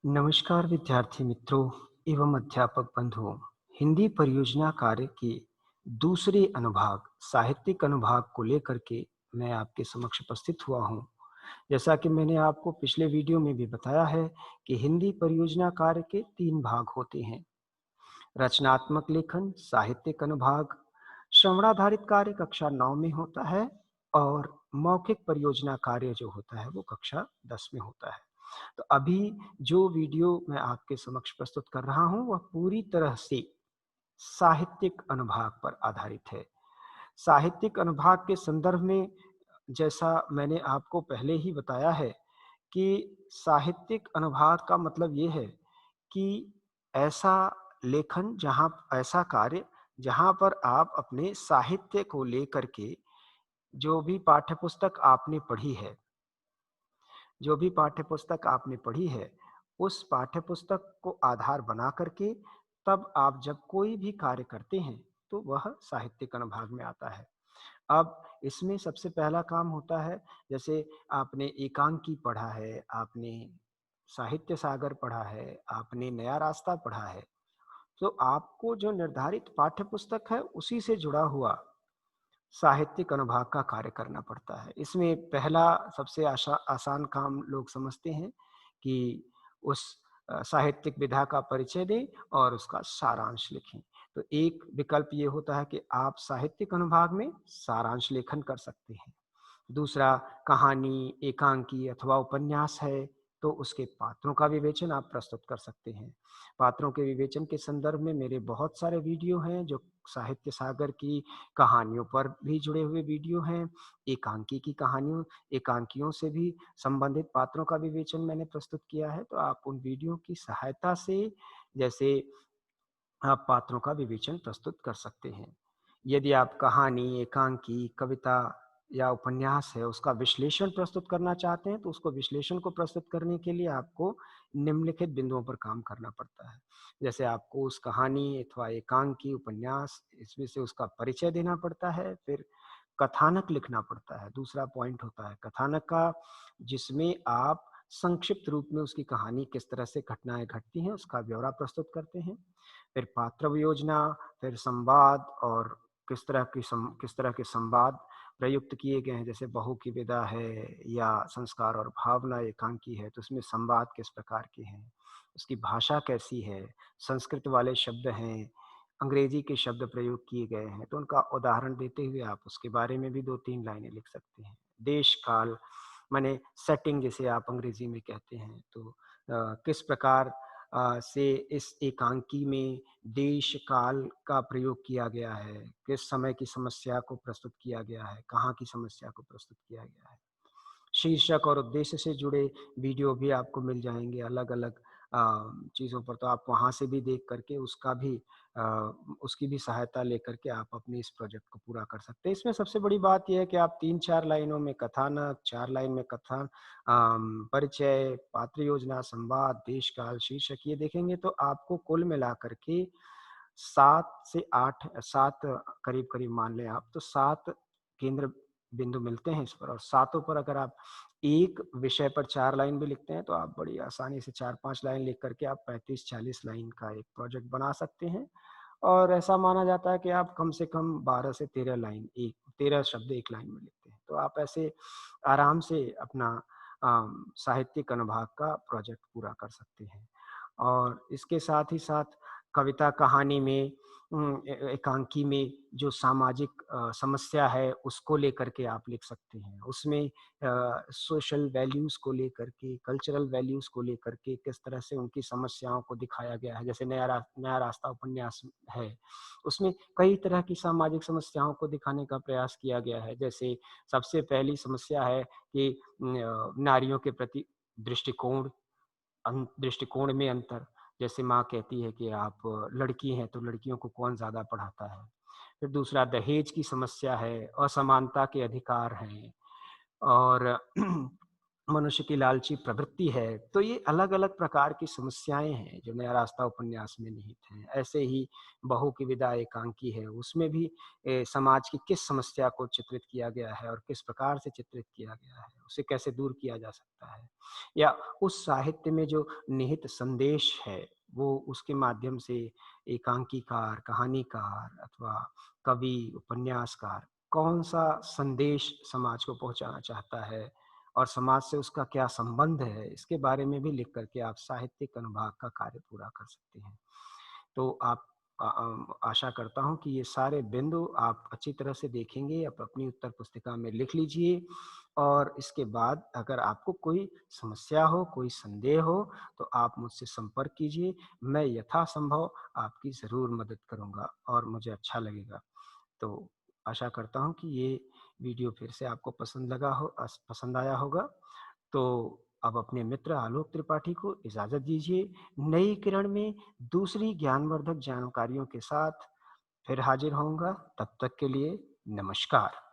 नमस्कार विद्यार्थी मित्रों एवं अध्यापक बंधुओं। हिंदी परियोजना कार्य के दूसरे अनुभाग साहित्यिक अनुभाग को लेकर के मैं आपके समक्ष उपस्थित हुआ हूँ। जैसा कि मैंने आपको पिछले वीडियो में भी बताया है कि हिंदी परियोजना कार्य के 3 भाग होते हैं। रचनात्मक लेखन, साहित्यिक अनुभाग, श्रवणाधारित कार्य कक्षा 9 में होता है और मौखिक परियोजना कार्य जो होता है वो कक्षा 10 में होता है। तो अभी जो वीडियो मैं आपके समक्ष प्रस्तुत कर रहा हूँ वह पूरी तरह से साहित्यिक अनुभाग पर आधारित है। साहित्यिक अनुभाग के संदर्भ में जैसा मैंने आपको पहले ही बताया है कि साहित्यिक अनुभाग का मतलब ये है कि ऐसा लेखन जहाँ ऐसा कार्य जहाँ पर आप अपने साहित्य को लेकर के जो भी पाठ्यपुस्तक आपने पढ़ी है जो भी पाठ्यपुस्तक आपने पढ़ी है, उस पाठ्यपुस्तक को आधार बना करके तब आप जब कोई भी कार्य करते हैं, तो वह साहित्यिक अनुभाग में आता है। अब इसमें सबसे पहला काम होता है, जैसे आपने एकांकी पढ़ा है, आपने साहित्य सागर पढ़ा है, आपने नया रास्ता पढ़ा है, तो आपको जो निर्धारित पाठ्यपुस्तक है, उसी से जुड़ा हुआ साहित्यिक अनुभाग का कार्य करना पड़ता है। इसमें पहला सबसे आसान काम लोग समझते हैं कि उस साहित्यिक विधा का परिचय दें और उसका सारांश लिखें। तो एक विकल्प ये होता है कि आप साहित्यिक अनुभाग में सारांश लेखन कर सकते हैं। दूसरा कहानी, एकांकी अथवा उपन्यास है, तो उसके पात्रों का विवेचन आप प्रस्तुत कर सकते हैं। पात्रों के विवेचन के संदर्भ में मेरे बहुत सारे वीडियो हैं जो साहित्य सागर की कहानियों पर भी जुड़े हुए वीडियो हैं, एकांकी की कहानियों एकांकियों से भी संबंधित पात्रों का विवेचन मैंने प्रस्तुत किया है, तो आप उन वीडियो की सहायता से जैसे आप पात्रों का विवेचन प्रस्तुत कर सकते हैं। यदि आप कहानी, एकांकी, कविता या उपन्यास है, उसका विश्लेषण प्रस्तुत करना चाहते हैं, तो उसको विश्लेषण को प्रस्तुत करने के लिए आपको निम्नलिखित बिंदुओं पर काम करना पड़ता है। जैसे आपको उस कहानी अथवा एकांकी, उपन्यास इसमें से उसका परिचय देना पड़ता है, फिर कथानक लिखना पड़ता है। दूसरा पॉइंट होता है कथानक का, जिसमें आप संक्षिप्त रूप में उसकी कहानी किस तरह से घटनाएँ घटती हैं, उसका ब्यौरा प्रस्तुत करते हैं। फिर पात्र वियोजना, फिर संवाद और किस तरह के संवाद प्रयुक्त किए गए हैं, जैसे बहू की विदा है या संस्कार और भावना एकांकी है, तो उसमें संवाद किस प्रकार के हैं, उसकी भाषा कैसी है, संस्कृत वाले शब्द हैं, अंग्रेजी के शब्द प्रयोग किए गए हैं, तो उनका उदाहरण देते हुए आप उसके बारे में भी 2-3 लाइनें लिख सकते हैं। देश काल माने सेटिंग जिसे आप अंग्रेजी में कहते हैं, तो किस प्रकार से इस एकांकी में देश काल का प्रयोग किया गया है, किस समय की समस्या को प्रस्तुत किया गया है, कहाँ की समस्या को प्रस्तुत किया गया है। शीर्षक और उद्देश्य से जुड़े वीडियो भी आपको मिल जाएँगे अलग-अलग चीज़ों पर, तो आप वहाँ से भी देख करके अ, उसकी भी सहायता लेकर के आप अपने इस प्रोजेक्ट को पूरा कर सकते हैं। इसमें सबसे बड़ी बात ये है कि आप 3-4 लाइनों में कथानक, 4 लाइन में परिचय, पात्र योजना, संवाद, देश-काल, शीर्षक ये देखेंगे तो आपको कुल मिलाकर के 7 करीब-करीब मान लें आप, तो 7 केंद्र बिंदु मिलते हैं इस पर, और सातों पर अगर आप एक विषय पर 4 लाइन भी लिखते हैं, तो आप बड़ी आसानी से 4-5 लाइन लिख करके आप 35-40 लाइन का एक प्रोजेक्ट बना सकते हैं। और ऐसा माना जाता है कि आप कम से कम 12 से 13 शब्द 1 लाइन में लिखते हैं। तो आप ऐसे आराम से अपना साहित्यिक अनुभाग का प्रोजेक्ट पूरा कर सकते हैं। और इसके साथ ही साथ कविता कहानी में एकांकी में जो सामाजिक समस्या है उसको लेकर के आप लिख सकते हैं। उसमें सोशल वैल्यूज़ को लेकर के, कल्चरल वैल्यूज़ को लेकर के किस तरह से उनकी समस्याओं को दिखाया गया है। जैसे नया रास्ता उपन्यास है, उसमें कई तरह की सामाजिक समस्याओं को दिखाने का प्रयास किया गया है। जैसे सबसे पहली समस्या है कि नारियों के प्रति दृष्टिकोण दृष्टिकोण में अंतर। जैसे माँ कहती है कि आप लड़की हैं, तो लड़कियों को कौन ज़्यादा पढ़ाता है। फिर दूसरा दहेज की समस्या है, असमानता के अधिकार हैं और मनुष्य की लालची प्रवृत्ति है, तो ये अलग-अलग प्रकार की समस्याएँ हैं, जो नया रास्ता उपन्यास में निहित हैं। ऐसे ही बहू की विदा एकांकी है, उसमें भी समाज की किस समस्या को चित्रित किया गया है और किस प्रकार से चित्रित किया गया है, उसे कैसे दूर किया जा सकता है। या उस साहित्य में जो निहित संदेश है, वो उसके माध्यम से एकांकीकार, कहानीकार अथवा कवि, उपन्यासकार कौन-सा संदेश समाज को पहुँचाना चाहता है और समाज से उसका क्या संबंध है, इसके बारे में भी लिख कर के आप साहित्यिक अनुभाग का कार्य पूरा कर सकते हैं। तो आप आशा करता हूँ कि ये सारे बिंदु आप अच्छी तरह से देखेंगे, आप अपनी उत्तर पुस्तिका में लिख लीजिए और इसके बाद अगर आपको कोई समस्या हो, कोई संदेह हो, तो आप मुझसे संपर्क कीजिए। मैं यथासंभव आपकी ज़रूर मदद करूँगा और मुझे अच्छा लगेगा। तो आशा करता हूँ कि ये वीडियो फिर से आपको पसंद आया होगा। तो अब अपने मित्र आलोक त्रिपाठी को इजाज़त दीजिए। नई किरण में दूसरी ज्ञानवर्धक जानकारियों के साथ फिर हाज़िर होऊँगा। तब तक के लिए नमस्कार।